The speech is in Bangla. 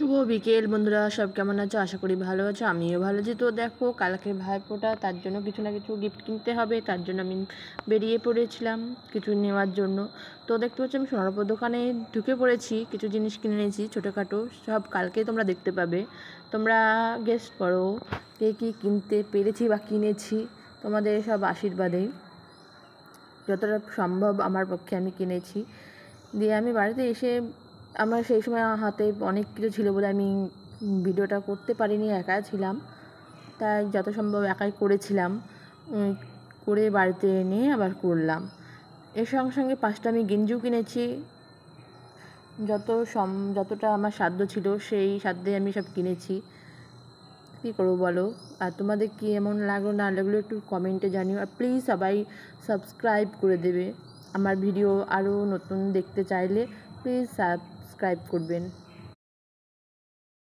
শুভ বিকেল বন্ধুরা, সব কেমন আছো? আশা করি ভালো আছো, আমিও ভালো আছি। তো দেখো, কালকে ভাইফোঁটা, তার জন্য কিছু না কিছু গিফট কিনতে হবে, তার জন্য আমি বেরিয়ে পড়েছিলাম কিছু নেওয়ার জন্য। তো দেখতে পাচ্ছি আমি সোনারপুর দোকানে ঢুকে পড়েছি, কিছু জিনিস কিনে নিয়েছি ছোটোখাটো, সব কালকে তোমরা দেখতে পাবে। তোমরা গেস করো কে কী কিনতে পেরেছি বা কিনেছি, তোমাদের সব আশীর্বাদেই যতটা সম্ভব আমার পক্ষে আমি কিনেছি। দিয়ে আমি বাড়িতে এসে আমার সেই সময় হাতে অনেক কিছু ছিল বলে আমি ভিডিওটা করতে পারিনি, একা ছিলাম, তাই যত সম্ভব একাই করেছিলাম। করে বাড়িতে এনে আবার করলাম। এর সঙ্গে সঙ্গে 5টা আমি গেঞ্জিও কিনেছি, যতটা আমার সাধ্য ছিল সেই সাধ্যে আমি সব কিনেছি। কী করবো বলো? আর তোমাদের কি এমন লাগলো না লাগলো একটু কমেন্টে জানিও। আর প্লিজ সবাই সাবস্ক্রাইব করে দেবে, আমার ভিডিও আরও নতুন দেখতে চাইলে প্লিজ সাবস্ক্রাইব করবেন।